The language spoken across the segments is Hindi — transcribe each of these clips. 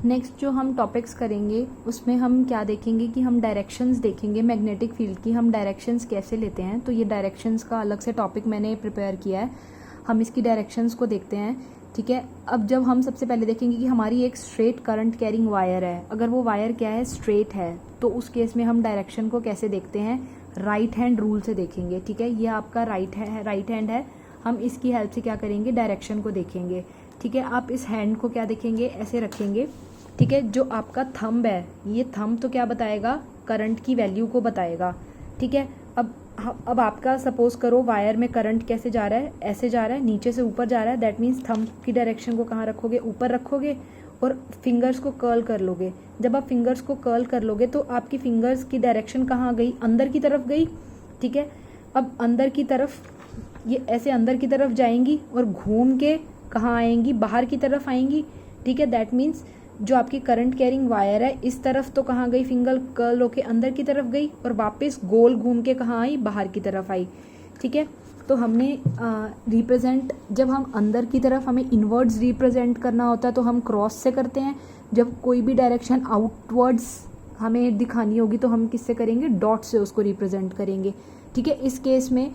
नेक्स्ट जो हम टॉपिक्स करेंगे उसमें हम क्या देखेंगे कि हम डायरेक्शंस देखेंगे मैग्नेटिक फील्ड की, हम डायरेक्शंस कैसे लेते हैं। तो ये डायरेक्शंस का अलग से टॉपिक मैंने प्रिपेयर किया है, हम इसकी डायरेक्शंस को देखते हैं। ठीक है, अब जब हम सबसे पहले देखेंगे कि हमारी एक स्ट्रेट करंट कैरिंग वायर है, अगर वो वायर क्या है, स्ट्रेट है, तो उस केस में हम डायरेक्शन को कैसे देखते हैं, राइट हैंड रूल से देखेंगे। ठीक है, ये आपका राइट हैंड है, हम इसकी हेल्प से क्या करेंगे, डायरेक्शन को देखेंगे। ठीक है, आप इस हैंड को क्या देखेंगे, ऐसे रखेंगे। ठीक है, जो आपका थंब है, ये थंब तो क्या बताएगा, करंट की वैल्यू को बताएगा। ठीक है, अब आपका सपोज करो वायर में करंट कैसे जा रहा है, ऐसे जा रहा है, नीचे से ऊपर जा रहा है, दैट मीन्स थंब की डायरेक्शन को कहाँ रखोगे, ऊपर रखोगे और फिंगर्स को कर्ल कर लोगे। जब आप फिंगर्स को कर्ल कर लोगे तो आपकी फिंगर्स की डायरेक्शन कहाँ गई, अंदर की तरफ गई। ठीक है, अब अंदर की तरफ ये ऐसे अंदर की तरफ जाएंगी और घूम के कहाँ आएंगी, बाहर की तरफ आएंगी। ठीक है, दैट मीन्स जो आपकी करंट कैरिंग वायर है, इस तरफ तो कहाँ गई, फिंगर कर्ल होके अंदर की तरफ गई और वापस गोल घूम के कहाँ आई, बाहर की तरफ आई। ठीक है, तो हमने रिप्रेजेंट, जब हम अंदर की तरफ हमें इनवर्ड्स रिप्रेजेंट करना होता है तो हम क्रॉस से करते हैं। जब कोई भी डायरेक्शन आउटवर्ड्स हमें दिखानी होगी तो हम किससे करेंगे, डॉट से उसको रिप्रेजेंट करेंगे। ठीक है, इस केस में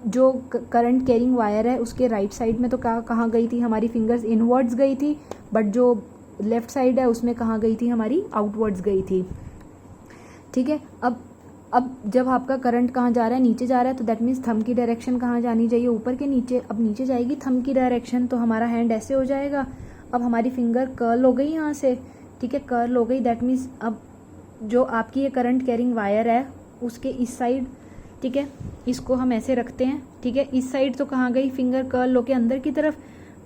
जो करंट कैरिंग वायर है उसके राइट साइड में तो कहाँ गई थी, हमारी फिंगर्स इनवर्ड्स गई थी, बट जो लेफ्ट साइड है उसमें कहाँ गई थी, हमारी आउटवर्ड्स गई थी। ठीक है, अब जब आपका करंट कहाँ जा रहा है, नीचे जा रहा है, तो दैट मीन्स थंब की डायरेक्शन कहाँ जानी चाहिए, ऊपर के नीचे। अब नीचे जाएगी थंब की डायरेक्शन तो हमारा हैंड ऐसे हो जाएगा। अब हमारी फिंगर कर्ल हो गई यहाँ से। ठीक है, कर्ल हो गई, दैट मीन्स अब जो आपकी ये करंट कैरिंग वायर है उसके इस साइड, ठीक है, इसको हम ऐसे रखते हैं। ठीक है, इस साइड तो कहाँ गई, फिंगर कर्ल होके अंदर की तरफ,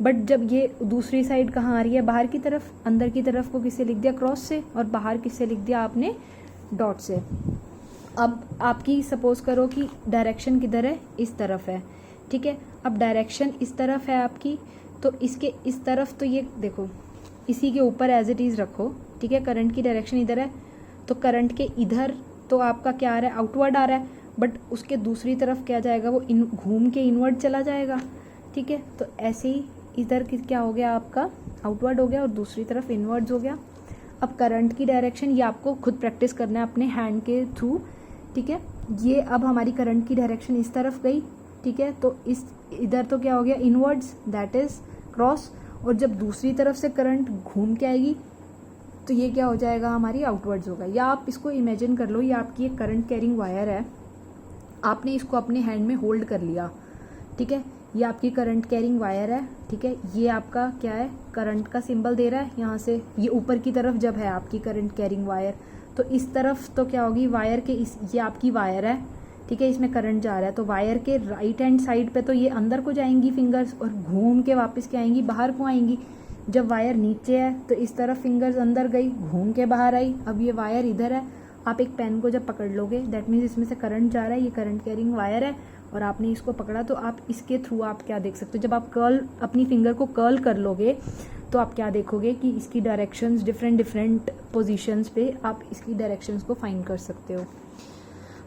बट जब ये दूसरी साइड कहाँ आ रही है, बाहर की तरफ। अंदर की तरफ को किससे लिख दिया, क्रॉस से, और बाहर किससे लिख दिया आपने, डॉट से। अब आपकी सपोज करो कि डायरेक्शन किधर है, इस तरफ है। ठीक है, अब डायरेक्शन इस तरफ है आपकी, तो इसके इस तरफ तो ये देखो, इसी के ऊपर एज इट इज रखो। ठीक है, करंट की डायरेक्शन इधर है, तो करंट के इधर तो आपका क्या आ रहा है, आउटवर्ड आ रहा है, बट उसके दूसरी तरफ क्या जाएगा, वो घूम के इनवर्ड चला जाएगा। ठीक है, तो ऐसे ही इधर क्या हो गया, आपका आउटवर्ड हो गया और दूसरी तरफ इनवर्ड्स हो गया। अब करंट की डायरेक्शन ये आपको खुद प्रैक्टिस करना है अपने हैंड के थ्रू। ठीक है, ये अब हमारी करंट की डायरेक्शन इस तरफ गई। ठीक है, तो इस इधर तो क्या हो गया, इनवर्ड्स, दैट इज क्रॉस, और जब दूसरी तरफ से करंट घूम के आएगी तो ये क्या हो जाएगा, हमारी आउटवर्ड्स होगा। या आप इसको इमेजिन कर लो, ये आपकी एक करंट कैरिंग वायर है, आपने इसको अपने हैंड में होल्ड कर लिया। ठीक है, ये आपकी करंट कैरिंग वायर है। ठीक है, ये आपका क्या है, करंट का सिंबल दे रहा है यहाँ से, ये ऊपर की तरफ जब है आपकी करंट कैरिंग वायर, तो इस तरफ तो क्या होगी, वायर के ये आपकी वायर है। ठीक है, इसमें करंट जा रहा है, तो वायर के राइट हैंड साइड पे तो ये अंदर को जाएंगी फिंगर्स और घूम के वापस क्या आएंगी, बाहर को आएंगी। जब वायर नीचे है तो इस तरफ फिंगर्स अंदर गई, घूम के बाहर आई। अब ये वायर इधर है, आप एक पेन को जब पकड़ लोगे, दैट मीन्स इसमें से करंट जा रहा है, ये करंट कैरिंग वायर है और आपने इसको पकड़ा, तो आप इसके थ्रू आप क्या देख सकते हो, जब आप कर्ल अपनी फिंगर को कर्ल कर लोगे तो आप क्या देखोगे कि इसकी डायरेक्शंस डिफरेंट पोजीशंस पे आप इसकी डायरेक्शंस को फाइंड कर सकते हो।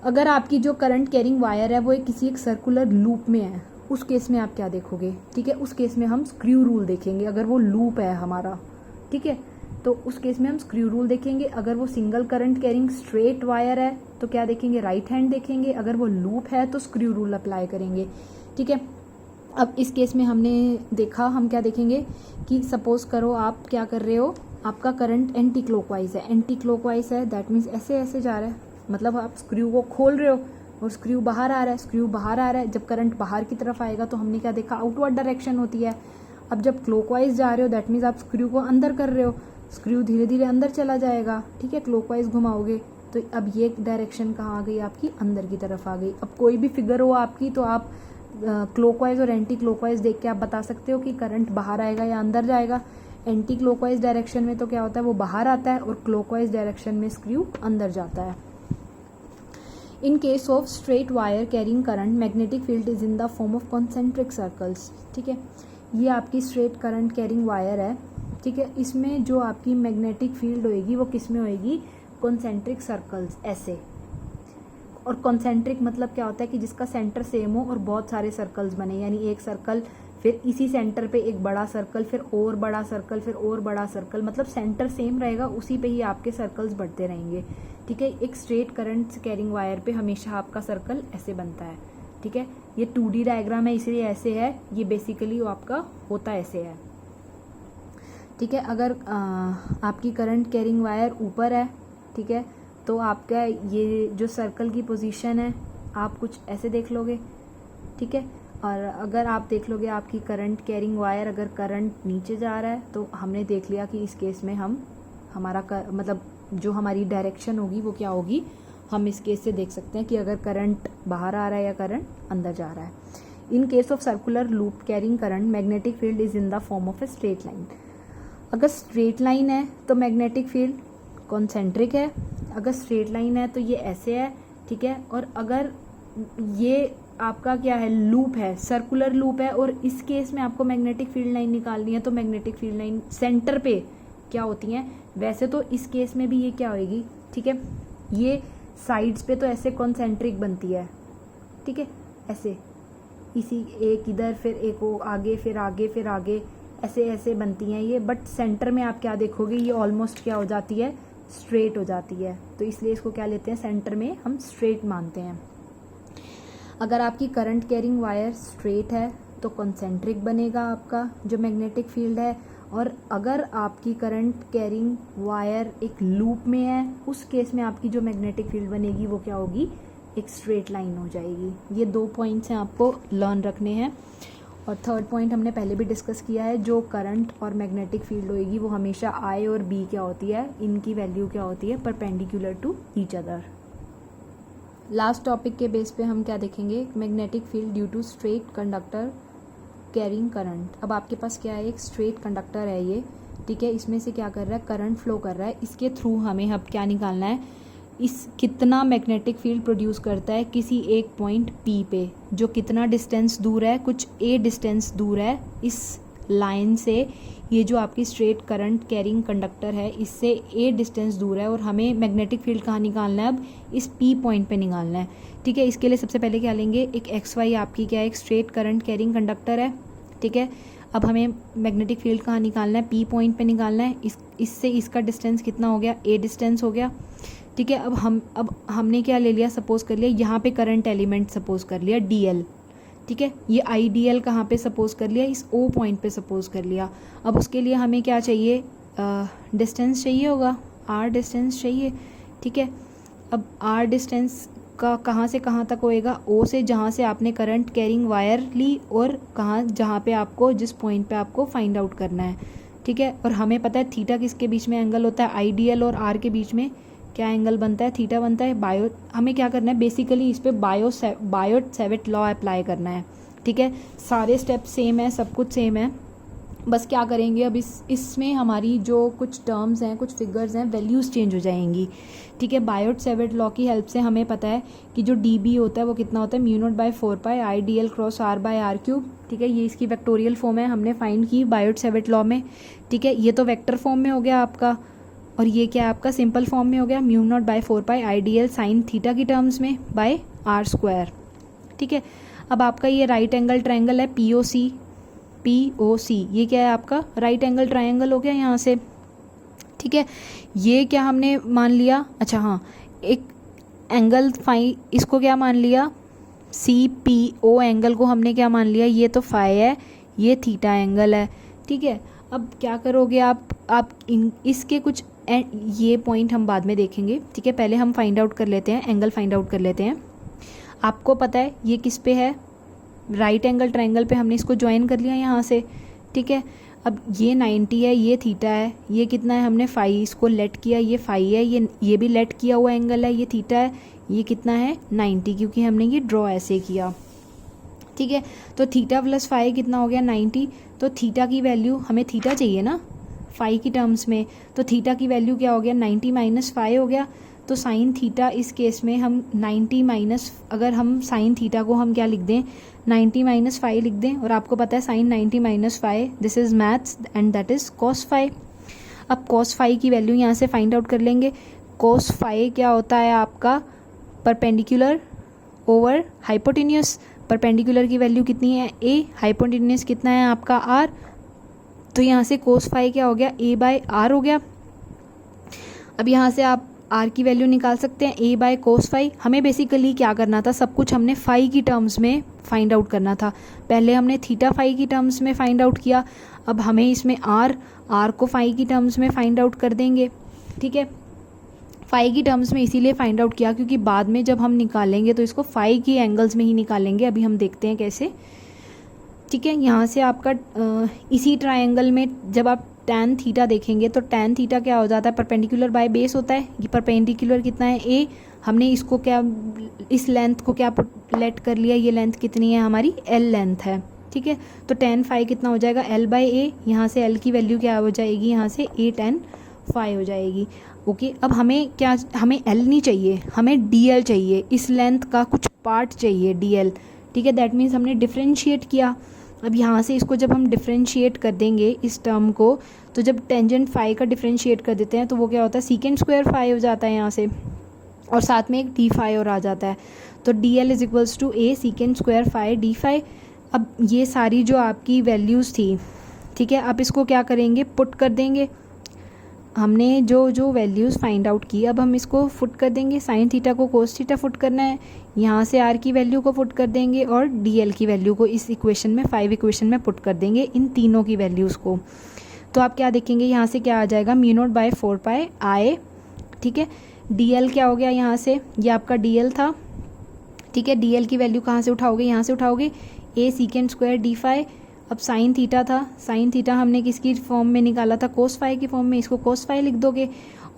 अगर आपकी जो करंट कैरिंग वायर है वो किसी एक सर्कुलर लूप में है, उस केस में आप क्या देखोगे। ठीक है, उस केस में हम स्क्रू रूल देखेंगे, अगर वो लूप है हमारा। ठीक है, तो उस केस में हम स्क्रू रूल देखेंगे। अगर वो single current carrying straight wire है तो क्या देखेंगे, राइट हैंड देखेंगे। अगर वो लूप है तो स्क्रू रूल अप्लाई करेंगे। ठीक है, अब इस केस में हमने देखा, हम क्या देखेंगे कि सपोज करो आप क्या कर रहे हो, आपका करंट एंटी क्लॉकवाइज है, एंटी क्लॉकवाइज है, दैट मीन्स ऐसे ऐसे जा रहा है, मतलब आप स्क्रू को खोल रहे हो और स्क्रू बाहर आ रहा है, स्क्रू बाहर आ रहा है। जब करंट बाहर की तरफ आएगा तो हमने क्या देखा, आउटवर्ड डायरेक्शन होती है। अब जब क्लॉकवाइज जा रहे हो दैट मीन्स आप स्क्रू को अंदर कर रहे हो, स्क्रू धीरे धीरे अंदर चला जाएगा। ठीक है, क्लॉकवाइज घुमाओगे तो अब ये डायरेक्शन कहाँ आ गई, आपकी अंदर की तरफ आ गई। अब कोई भी फिगर हो आपकी तो आप क्लॉकवाइज और एंटी क्लॉकवाइज देख के आप बता सकते हो कि करंट बाहर आएगा या अंदर जाएगा। एंटी क्लॉकवाइज डायरेक्शन में तो क्या होता है, वो बाहर आता है, और क्लॉकवाइज डायरेक्शन में स्क्रू अंदर जाता है। In case of straight wire carrying current, magnetic field is in the form of concentric circles. ठीक है, ये आपकी स्ट्रेट करंट कैरिंग वायर है। ठीक है, इसमें जो आपकी मैग्नेटिक फील्ड होएगी वो किस में होएगी, कॉन्सेंट्रिक सर्कल्स, ऐसे। और कॉन्सेंट्रिक मतलब क्या होता है कि जिसका सेंटर सेम हो और बहुत सारे सर्कल्स बने, यानी एक सर्कल फिर इसी सेंटर पे एक बड़ा सर्कल, फिर और बड़ा सर्कल, फिर और बड़ा सर्कल, मतलब सेंटर सेम रहेगा, उसी पे ही आपके सर्कल्स बढ़ते रहेंगे। ठीक है, एक स्ट्रेट करंट कैरिंग वायर पे हमेशा आपका सर्कल ऐसे बनता है। ठीक है, ये 2D डायग्राम है इसलिए ऐसे है, ये बेसिकली आपका होता ऐसे है। ठीक है, अगर आपकी करंट कैरिंग वायर ऊपर है, ठीक है, तो आपका ये जो सर्कल की पोजीशन है आप कुछ ऐसे देख लोगे। ठीक है, और अगर आप देख लोगे आपकी करंट कैरिंग वायर अगर करंट नीचे जा रहा है तो हमने देख लिया कि इस केस में मतलब जो हमारी डायरेक्शन होगी वो क्या होगी, हम इस केस से देख सकते हैं कि अगर करंट बाहर आ रहा है या करंट अंदर जा रहा है। In case of circular loop carrying current magnetic field is in the form of a straight line. अगर स्ट्रेट लाइन है तो मैग्नेटिक फील्ड कॉन्सेंट्रिक है, अगर स्ट्रेट लाइन है तो ये ऐसे है। ठीक है, और अगर ये आपका क्या है, लूप है, सर्कुलर लूप है, और इस केस में आपको मैग्नेटिक फील्ड लाइन निकालनी है तो मैग्नेटिक फील्ड लाइन सेंटर पे क्या होती हैं, वैसे तो इस केस में भी ये क्या होगी, ठीक है, ये साइड्स पे तो ऐसे कॉन्सेंट्रिक बनती है। ठीक है, ऐसे इसी एक इधर फिर एक वो आगे फिर आगे फिर आगे ऐसे ऐसे बनती हैं ये, बट सेंटर में आप क्या देखोगे ये ऑलमोस्ट क्या हो जाती है, स्ट्रेट हो जाती है, तो इसलिए इसको क्या लेते हैं, सेंटर में हम स्ट्रेट मानते हैं। अगर आपकी करंट कैरिंग वायर स्ट्रेट है तो कॉन्सेंट्रिक बनेगा आपका जो मैग्नेटिक फील्ड है, और अगर आपकी करंट कैरिंग वायर एक लूप में है उस केस में आपकी जो मैग्नेटिक फील्ड बनेगी वो क्या होगी, एक स्ट्रेट लाइन हो जाएगी। ये 2 पॉइंट्स हैं आपको लर्न रखने हैं। और थर्ड पॉइंट हमने पहले भी डिस्कस किया है, जो करंट और मैग्नेटिक फील्ड होगी वो हमेशा आई और बी क्या होती है, इनकी वैल्यू क्या होती है, perpendicular to each other. Last topic के बेस पे हम क्या देखेंगे, magnetic field due to straight conductor carrying current. अब आपके पास क्या है, एक स्ट्रेट कंडक्टर है ये, ठीक है, इसमें से क्या कर रहा है, करंट फ्लो कर रहा है, इसके थ्रू हमें अब क्या निकालना है, इस कितना मैग्नेटिक फील्ड प्रोड्यूस करता है किसी एक पॉइंट P पे, जो कितना डिस्टेंस दूर है, कुछ A डिस्टेंस दूर है इस लाइन से, ये जो आपकी स्ट्रेट करंट कैरिंग कंडक्टर है इससे A डिस्टेंस दूर है, और हमें मैग्नेटिक फील्ड कहाँ निकालना है, अब इस P पॉइंट पे निकालना है। ठीक है, इसके लिए सबसे पहले क्या लेंगे, एक XY आपकी क्या है, एक स्ट्रेट करंट कैरिंग कंडक्टर है। ठीक है, अब हमें मैग्नेटिक फील्ड कहाँ निकालना है, P पॉइंट पे निकालना है। इससे इसका डिस्टेंस कितना हो गया, A डिस्टेंस हो गया। ठीक है, अब हमने क्या ले लिया, सपोज कर लिया यहाँ पे करंट एलिमेंट सपोज कर लिया DL। ठीक है, ये IDL कहाँ पे सपोज कर लिया, इस O पॉइंट पे सपोज कर लिया। अब उसके लिए हमें क्या चाहिए, डिस्टेंस चाहिए होगा, R डिस्टेंस चाहिए। ठीक है, अब R डिस्टेंस का कहाँ से कहाँ तक होएगा, O से, जहाँ से आपने करंट कैरिंग वायर ली, और कहाँ, जहाँ पे आपको जिस पॉइंट पे आपको फाइंड आउट करना है। ठीक है, और हमें पता है थीटा किसके बीच में एंगल होता है, IDL और R के बीच में क्या एंगल बनता है, थीटा बनता है। हमें क्या करना है, बेसिकली इस पे बायोट-सैविट लॉ अप्लाई करना है। ठीक है, सारे स्टेप सेम है, सब कुछ सेम है, बस क्या करेंगे अब इसमें हमारी जो कुछ टर्म्स हैं, कुछ फिगर्स हैं, वैल्यूज़ चेंज हो जाएंगी। ठीक है, बायोट-सैविट लॉ की हेल्प से हमें पता है कि जो DB होता है वो कितना होता है, μ0/4π IDL क्रॉस R/r³। ठीक है, ये इसकी वेक्टोरियल फॉर्म है, हमने फाइंड की बायोट-सैविट लॉ में। ठीक है, ये तो वेक्टर फॉर्म में हो गया आपका, और ये क्या है आपका, सिंपल फॉर्म में हो गया, μ0/4π IDL साइन थीटा की टर्म्स में बाय R²। ठीक है, अब आपका ये राइट एंगल ट्रायंगल है POC, ये क्या है आपका राइट एंगल ट्रायंगल हो गया यहाँ से। ठीक है, ये क्या हमने मान लिया, अच्छा हाँ, एक एंगल इसको क्या मान लिया, CPO एंगल को हमने क्या मान लिया, ये तो फाई है, ये थीटा एंगल है। ठीक है, अब क्या करोगे आप इसके कुछ ये पॉइंट हम बाद में देखेंगे। ठीक है, पहले हम फाइंड आउट कर लेते हैं, एंगल फाइंड आउट कर लेते हैं। आपको पता है ये किस पे है, राइट एंगल ट्रायंगल पे, हमने इसको ज्वाइन कर लिया यहाँ से। ठीक है, अब ये 90 है, ये थीटा है, ये कितना है, हमने फाई इसको लेट किया, ये फाई है, ये भी लेट किया हुआ एंगल है, ये थीटा है, ये कितना है 90, क्योंकि हमने ये ड्रॉ ऐसे किया। ठीक है, तो थीटा प्लस फाई कितना हो गया 90, तो थीटा की वैल्यू, हमें थीटा चाहिए ना फाई की टर्म्स में, तो थीटा की वैल्यू क्या हो गया 90 माइनस फाई हो गया। तो साइन थीटा इस केस में हम 90 माइनस, अगर हम साइन थीटा को हम क्या लिख दें, 90 माइनस फाई लिख दें, और आपको पता है sine 90 minus phi, this is maths and that is cos phi. अब कॉस फाई की वैल्यू यहाँ से फाइंड आउट कर लेंगे। कॉस फाई क्या होता है आपका, परपेंडिकुलर ओवर हाइपोटेन्यूस, परपेंडिकुलर की वैल्यू कितनी है a, हाइपोटेन्यूज कितना है आपका r, तो यहाँ से कोस फाई क्या हो गया a बाय आर हो गया। अब यहाँ से आप r की वैल्यू निकाल सकते हैं a बाय कोस फाई। हमें बेसिकली क्या करना था, सब कुछ हमने फाई की टर्म्स में फाइंड आउट करना था। पहले हमने थीटा फाई की टर्म्स में फाइंड आउट किया, अब हमें इसमें r को फाई की टर्म्स में फाइंड आउट कर देंगे। ठीक है, फाई की टर्म्स में इसीलिए फाइंड आउट किया क्योंकि बाद में जब हम निकालेंगे तो इसको फाई की एंगल्स में ही निकालेंगे। अभी हम देखते हैं कैसे। ठीक है, यहाँ से आपका इसी ट्रायंगल में जब आप tan थीटा देखेंगे तो tan थीटा क्या हो जाता है, परपेंडिकुलर बाय बेस होता है। ये परपेंडिकुलर कितना है a, हमने इसको क्या, इस लेंथ को क्या लेट कर लिया, ये लेंथ कितनी है हमारी l लेंथ है। ठीक है, तो tan फाई कितना हो जाएगा l बाय a, यहाँ से l की वैल्यू क्या हो जाएगी, यहाँ से a tan फाई हो जाएगी। ओके, अब हमें क्या, हमें l नहीं चाहिए, हमें dl चाहिए, इस लेंथ का कुछ पार्ट चाहिए dl। ठीक है, दैट मीन्स हमने डिफ्रेंशिएट किया। अब यहाँ से इसको जब हम डिफ्रेंशिएट कर देंगे इस टर्म को, तो जब टेंजेंट फाई का डिफ्रेंशिएट कर देते हैं तो वो क्या होता है, सीकेंट स्क्वायर फाई हो जाता है यहाँ से, और साथ में एक डी फाई और आ जाता है। तो d l is equals to a secant square phi d phi. अब ये सारी जो आपकी वैल्यूज़ थी, ठीक है, आप इसको क्या करेंगे, पुट कर देंगे। हमने जो जो वैल्यूज़ फाइंड आउट की, अब हम इसको फुट कर देंगे। साइन थीटा को कोस थीटा फुट करना है, यहाँ से आर की वैल्यू को फुट कर देंगे और डी एल की वैल्यू को इस इक्वेशन में, 5 इक्वेशन में पुट कर देंगे, इन तीनों की वैल्यूज़ को। तो आप क्या देखेंगे, यहाँ से क्या आ जाएगा, म्यू नॉट बाय 4 पाई आए। ठीक है, डी एल क्या हो गया, यहाँ से ये आपका डी एल था। ठीक है, डी एल की वैल्यू कहाँ से उठाओगे, यहाँ से उठाओगे, ए सीकेंट स्क्वायर डी फाई। अब साइन थीटा था, साइन थीटा हमने किसकी फॉर्म में निकाला था, कोस फाई की फॉर्म में, इसको कोस फाई लिख दोगे।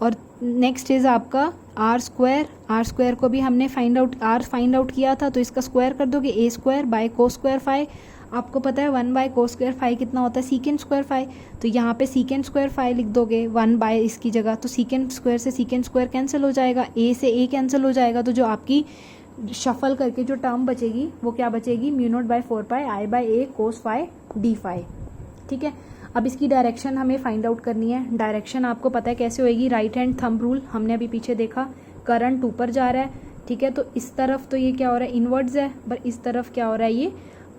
और नेक्स्ट इज आपका आर स्क्वायर, आर स्क्वायर को भी हमने फाइंड आउट किया था, तो इसका स्क्वायर कर दोगे, a square by cos square phi. आपको पता है 1 बाय कोस स्क्वायर फाई कितना होता है, सीकेंट स्क्वायर फाई, तो यहाँ पे सीकेंट स्क्वायर फाई लिख दोगे 1 बाय इसकी जगह। तो सीकेंट स्क्वायर से सीकेंट स्क्वायर कैंसिल हो जाएगा, ए से ए कैंसिल हो जाएगा, तो जो आपकी शफल करके जो टर्म बचेगी वो क्या बचेगी, mu nought by 4 pi I bye A cos phi d phi. ठीक है, अब इसकी डायरेक्शन हमें फाइंड आउट करनी है। डायरेक्शन आपको पता है कैसे होएगी, राइट हैंड थंब रूल, हमने अभी पीछे देखा, करंट ऊपर जा रहा है। ठीक है, तो इस तरफ तो ये क्या हो रहा है, इनवर्ड्स है, पर इस तरफ क्या हो रहा है, ये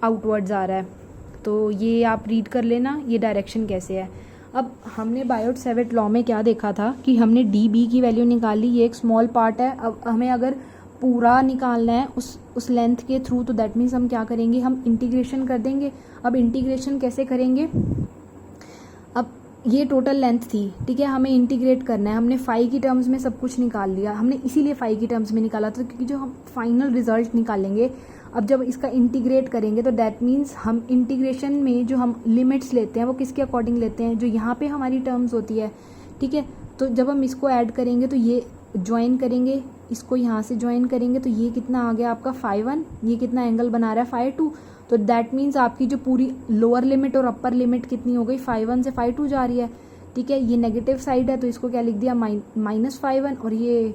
आउटवर्ड्स आ रहा है। तो ये आप रीड कर लेना, ये डायरेक्शन कैसे है। अब हमने बायोट सेवेट लॉ में क्या देखा था कि हमने डी बी की वैल्यू निकाली, ये एक स्मॉल पार्ट है। अब हमें अगर पूरा निकालना है उस लेंथ के थ्रू, तो दैट मीन्स हम क्या करेंगे, हम इंटीग्रेशन कर देंगे। अब इंटीग्रेशन कैसे करेंगे, अब ये टोटल लेंथ थी, ठीक है, हमें इंटीग्रेट करना है। हमने फाई की टर्म्स में सब कुछ निकाल लिया, हमने इसीलिए फाई की टर्म्स में निकाला था क्योंकि जो हम फाइनल रिजल्ट निकालेंगे, अब जब इसका इंटीग्रेट करेंगे तो दैट मीन्स हम इंटीग्रेशन में जो हम लिमिट्स लेते हैं वो किसके अकॉर्डिंग लेते हैं, जो यहाँ पे हमारी टर्म्स होती है। ठीक है, तो जब हम इसको ऐड करेंगे तो ये ज्वाइन करेंगे, इसको यहाँ से ज्वाइन करेंगे, तो ये कितना आ गया आपका 5 1, ये कितना एंगल बना रहा है 5 2। तो दैट मीन्स आपकी जो पूरी लोअर लिमिट और अपर लिमिट कितनी हो गई, 5 1 से 5 2 जा रही है। ठीक है, ये नेगेटिव साइड है तो इसको क्या लिख दिया, -5 1, और ये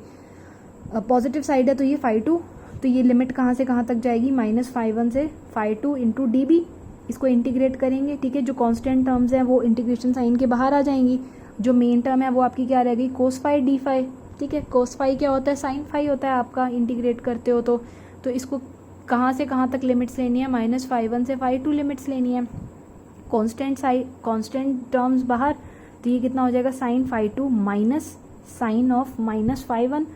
पॉजिटिव साइड है तो ये 5 2। तो ये लिमिट कहाँ से कहाँ तक जाएगी, -5 1 से 5 2 इंटू डी बी। इसको इंटीग्रेट करेंगे। ठीक है, जो कॉन्स्टेंट टर्म्स हैं वो इंटीग्रेशन साइन के बाहर आ जाएंगी। जो मेन टर्म है वो आपकी क्या रह गई, कोस फाई डी फाई। ठीक है, कोस फाई क्या होता है, साइन फाई होता है आपका, इंटीग्रेट करते हो तो इसको कहाँ से कहाँ तक लिमिट्स लेनी है, -5 1 से 5 2 लिमिट्स लेनी है। कांस्टेंट टर्म्स बाहर, तो ये कितना हो जाएगा, साइन 5 2 माइनस साइन ऑफ -5 1।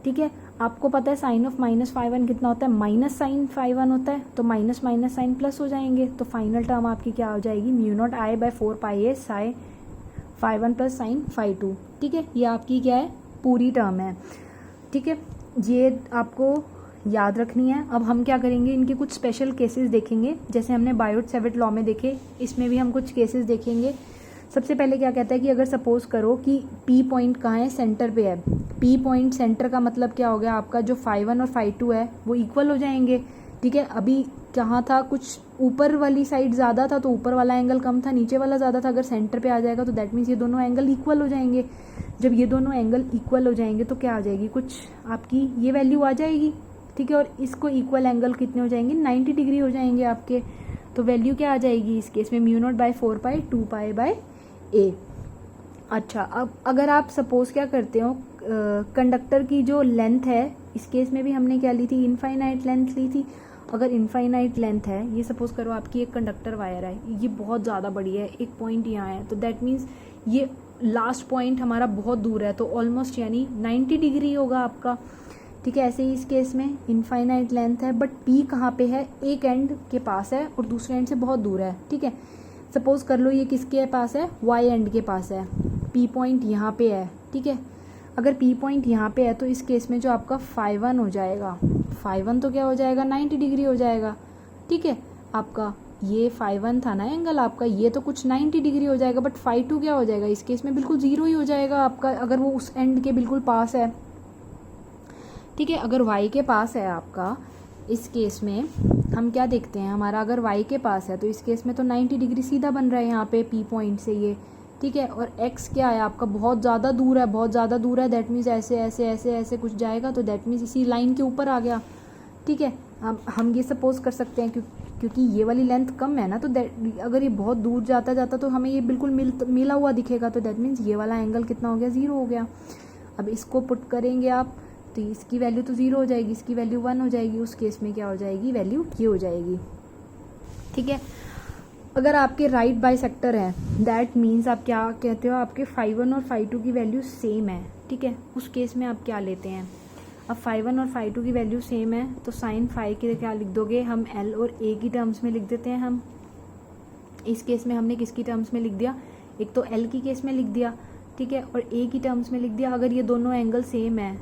ठीक है, आपको पता है साइन ऑफ -5 1 कितना होता है, माइनस साइन 5 1 होता है, तो माइनस माइनस साइन प्लस हो जाएंगे। तो फाइनल टर्म आपकी क्या हो जाएगी, mu not I bye 4 pi A Sai 5 1 plus sign 5 2। ठीक है, ये आपकी क्या है, पूरी टर्म है। ठीक है, ये आपको याद रखनी है। अब हम क्या करेंगे, इनके कुछ स्पेशल केसेस देखेंगे, जैसे हमने बायोट सेवेट लॉ में देखे, इसमें भी हम कुछ केसेस देखेंगे। सबसे पहले क्या कहता है कि अगर सपोज करो कि पी पॉइंट कहाँ है, सेंटर पे है। पी पॉइंट सेंटर का मतलब क्या हो गया आपका, जो 5 1 और 5 2 है वो इक्वल हो जाएंगे। ठीक है, अभी कहाँ था, कुछ ऊपर वाली साइड ज़्यादा था तो ऊपर वाला एंगल कम था, नीचे वाला ज़्यादा था। अगर सेंटर पे आ जाएगा तो दैट मीन्स ये दोनों एंगल इक्वल हो जाएंगे। जब ये दोनों एंगल इक्वल हो जाएंगे तो क्या आ जाएगी, कुछ आपकी ये वैल्यू आ जाएगी। ठीक है, और इसको इक्वल एंगल कितने हो जाएंगे, 90 डिग्री हो जाएंगे आपके। तो वैल्यू क्या आ जाएगी इस केस में, mu nought by 4 pi 2 pi by a. अच्छा, अब अगर आप सपोज क्या करते हो, कंडक्टर की जो लेंथ है, इस केस में भी हमने क्या ली थी, इनफाइनाइट लेंथ ली थी। अगर इनफाइनाइट लेंथ है, ये सपोज करो आपकी एक कंडक्टर वायर है, ये बहुत ज़्यादा बड़ी है, एक पॉइंट यहाँ है, तो दैट मीन्स ये लास्ट पॉइंट हमारा बहुत दूर है, तो ऑलमोस्ट यानी 90 डिग्री होगा आपका। ठीक है, ऐसे ही इस केस में इनफाइनाइट लेंथ है बट पी कहाँ पे है, एक एंड के पास है और दूसरे एंड से बहुत दूर है। ठीक है, सपोज कर लो ये किसके पास है, वाई एंड के पास है, पी पॉइंट यहाँ पे है। ठीक है, अगर पी पॉइंट यहाँ पे है तो इस केस में जो आपका फाई 1 हो जाएगा, फाई 1 तो क्या हो जाएगा, 90 डिग्री हो जाएगा। ठीक है, आपका ये फाई 1 था ना एंगल आपका, ये तो कुछ 90 डिग्री हो जाएगा, बट फाई 2 क्या हो जाएगा, इस केस में बिल्कुल जीरो ही हो जाएगा आपका, अगर वो उस एंड के बिल्कुल पास है। ठीक है, अगर वाई के पास है आपका, इस केस में हम क्या देखते हैं, हमारा अगर वाई के पास है तो इस केस में तो 90 डिग्री सीधा बन रहा है यहाँ पे पी पॉइंट से ये। ठीक है, और एक्स क्या है आपका, बहुत ज़्यादा दूर है, बहुत ज़्यादा दूर है, दैट मीन्स ऐसे ऐसे ऐसे ऐसे कुछ जाएगा, तो दैट मीन्स इसी लाइन के ऊपर आ गया। ठीक है, हम ये सपोज कर सकते हैं क्योंकि ये वाली लेंथ कम है ना, तो अगर ये बहुत दूर जाता जाता तो हमें ये बिल्कुल मिला हुआ दिखेगा, तो दैट मीन्स ये वाला एंगल कितना हो गया, 0 हो गया। अब इसको पुट करेंगे आप तो इसकी वैल्यू तो 0 हो जाएगी, इसकी वैल्यू 1 हो जाएगी, उस केस में क्या हो जाएगी, वैल्यू ये हो जाएगी। ठीक है, अगर आपके राइट बाइसेक्टर है, दैट मीन्स आप क्या कहते हो, आपके फाई 1 और फाई 2 की वैल्यू सेम है। ठीक है, उस केस में आप क्या लेते हैं, अब फाई 1 और फाई 2 की वैल्यू सेम है तो साइन फाई के क्या लिख दोगे, हम एल और ए की टर्म्स में लिख देते हैं। हम इस केस में हमने किसकी टर्म्स में लिख दिया, एक तो एल की केस में लिख दिया, ठीक है, और ए की टर्म्स में लिख दिया। अगर ये दोनों एंगल सेम है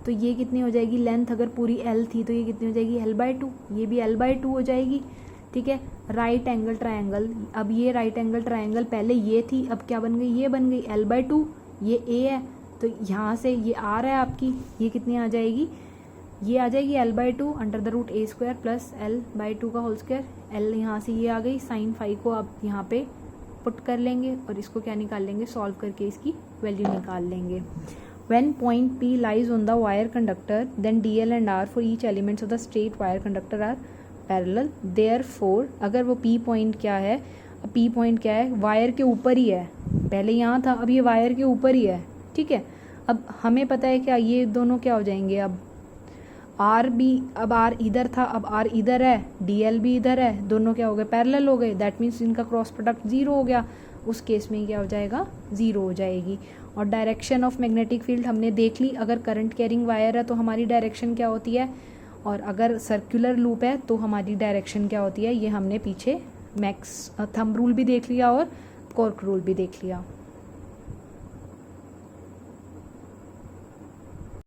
तो ये कितनी हो जाएगी, लेंथ अगर पूरी एल थी तो ये कितनी हो जाएगी, L/2, ये भी L/2 हो जाएगी। ठीक है, राइट एंगल ट्रायंगल, अब ये राइट एंगल ट्रायंगल पहले ये थी, अब क्या बन गई, ये बन गई L/2, ये ए है, तो यहाँ से ये आर है आपकी, ये कितनी आ जाएगी, ये आ जाएगी L/2 √a² प्लस L/2 का होल स्क्वायर। एल यहाँ से ये आ गई, साइन फाई को आप यहाँ पे पुट कर लेंगे और इसको क्या निकाल लेंगे, सॉल्व करके इसकी वैल्यू निकाल लेंगे। When point P lies on the wire conductor, then DL and R for each elements of the straight wire conductor are parallel. Therefore, अगर वो P पॉइंट क्या है, अब P पॉइंट क्या है, वायर के ऊपर ही है, पहले यहाँ था अब ये वायर के ऊपर ही है। ठीक है, अब हमें पता है क्या, ये दोनों क्या हो जाएंगे, अब R भी, अब R इधर था, अब R इधर है, DL भी इधर है, दोनों क्या हो गए, पैरेलल हो गए, दैट मीन्स इनका क्रॉस प्रोडक्ट 0 हो गया। उस केस में क्या हो जाएगा, 0 हो जाएगी। और डायरेक्शन ऑफ मैग्नेटिक फील्ड हमने देख ली, अगर करंट कैरिंग वायर है तो हमारी डायरेक्शन क्या होती है, और अगर सर्कुलर लूप है तो हमारी डायरेक्शन क्या होती है, ये हमने पीछे मैक्स थंब रूल भी देख लिया और कॉर्क रूल भी देख लिया।